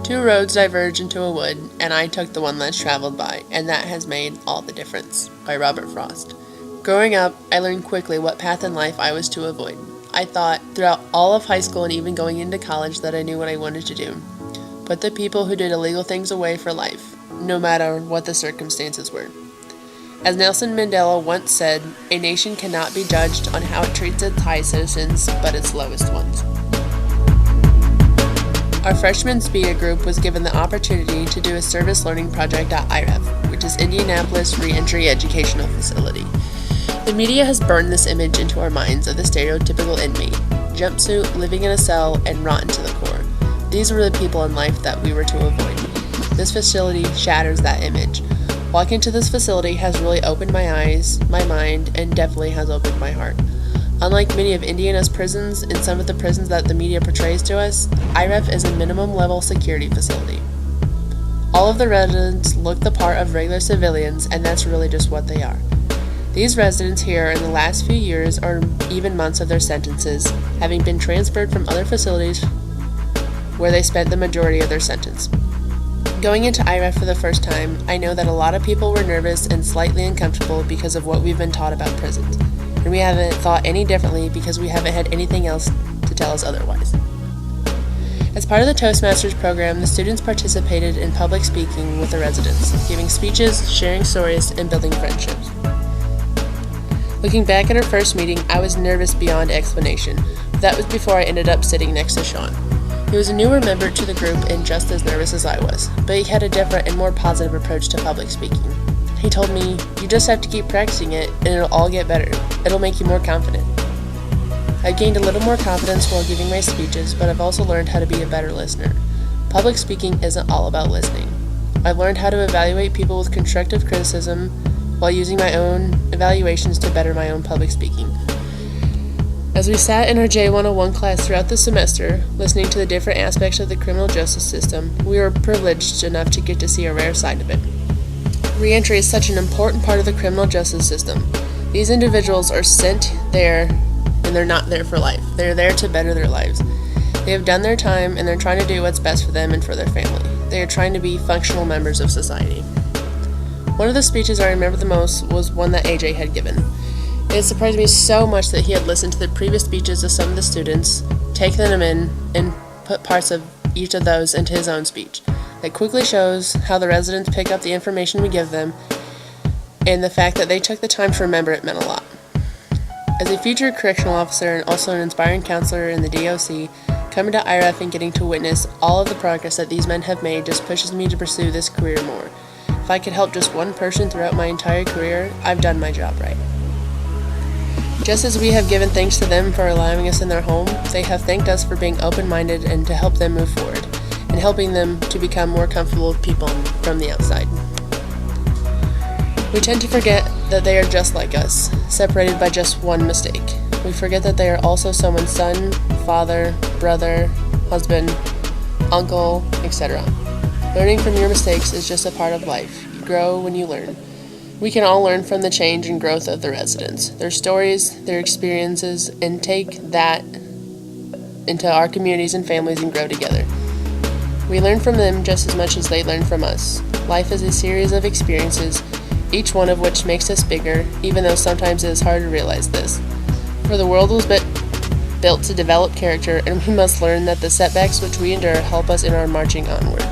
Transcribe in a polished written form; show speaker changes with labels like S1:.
S1: Two roads diverge into a wood, and I took the one less traveled by, and that has made all the difference, by Robert Frost. Growing up, I learned quickly what path in life I was to avoid. I thought, throughout all of high school and even going into college, that I knew what I wanted to do. Put the people who did illegal things away for life, no matter what the circumstances were. As Nelson Mandela once said, a nation cannot be judged on how it treats its high citizens, but its lowest ones. Our freshman SPIA group was given the opportunity to do a service learning project at IREF, which is Indianapolis Reentry Educational Facility. The media has burned this image into our minds of the stereotypical inmate, jumpsuit, living in a cell, and rotten to the core. These were the people in life that we were to avoid. This facility shatters that image. Walking to this facility has really opened my eyes, my mind, and definitely has opened my heart. Unlike many of Indiana's prisons and some of the prisons that the media portrays to us, IREF is a minimum level security facility. All of the residents look the part of regular civilians, and that's really just what they are. These residents here in the last few years or even months of their sentences, having been transferred from other facilities where they spent the majority of their sentence. Going into IREF for the first time, I know that a lot of people were nervous and slightly uncomfortable because of what we've been taught about prisons. And we haven't thought any differently because we haven't had anything else to tell us otherwise. As part of the Toastmasters program, the students participated in public speaking with the residents, giving speeches, sharing stories, and building friendships. Looking back at our first meeting, I was nervous beyond explanation, but that was before I ended up sitting next to Sean. He was a newer member to the group and just as nervous as I was, but he had a different and more positive approach to public speaking. He told me, "You just have to keep practicing it and it'll all get better. It'll make you more confident." I've gained a little more confidence while giving my speeches, but I've also learned how to be a better listener. Public speaking isn't all about listening. I've learned how to evaluate people with constructive criticism while using my own evaluations to better my own public speaking. As we sat in our J101 class throughout the semester, listening to the different aspects of the criminal justice system, we were privileged enough to get to see a rare side of it. Reentry is such an important part of the criminal justice system. These individuals are sent there, and they're not there for life. They're there to better their lives. They have done their time, and they're trying to do what's best for them and for their family. They are trying to be functional members of society. One of the speeches I remember the most was one that AJ had given. It surprised me so much that he had listened to the previous speeches of some of the students, taken them in, and put parts of each of those into his own speech. It quickly shows how the residents pick up the information we give them, and the fact that they took the time to remember it meant a lot. As a future correctional officer and also an inspiring counselor in the DOC, coming to IREF and getting to witness all of the progress that these men have made just pushes me to pursue this career more. If I could help just one person throughout my entire career, I've done my job right. Just as we have given thanks to them for allowing us in their home, they have thanked us for being open-minded and to help them move forward, and helping them to become more comfortable with people from the outside. We tend to forget that they are just like us, separated by just one mistake. We forget that they are also someone's son, father, brother, husband, uncle, etc. Learning from your mistakes is just a part of life. You grow when you learn. We can all learn from the change and growth of the residents, their stories, their experiences, and take that into our communities and families and grow together. We learn from them just as much as they learn from us. Life is a series of experiences, each one of which makes us bigger, even though sometimes it is hard to realize this. For the world was built to develop character, and we must learn that the setbacks which we endure help us in our marching onward.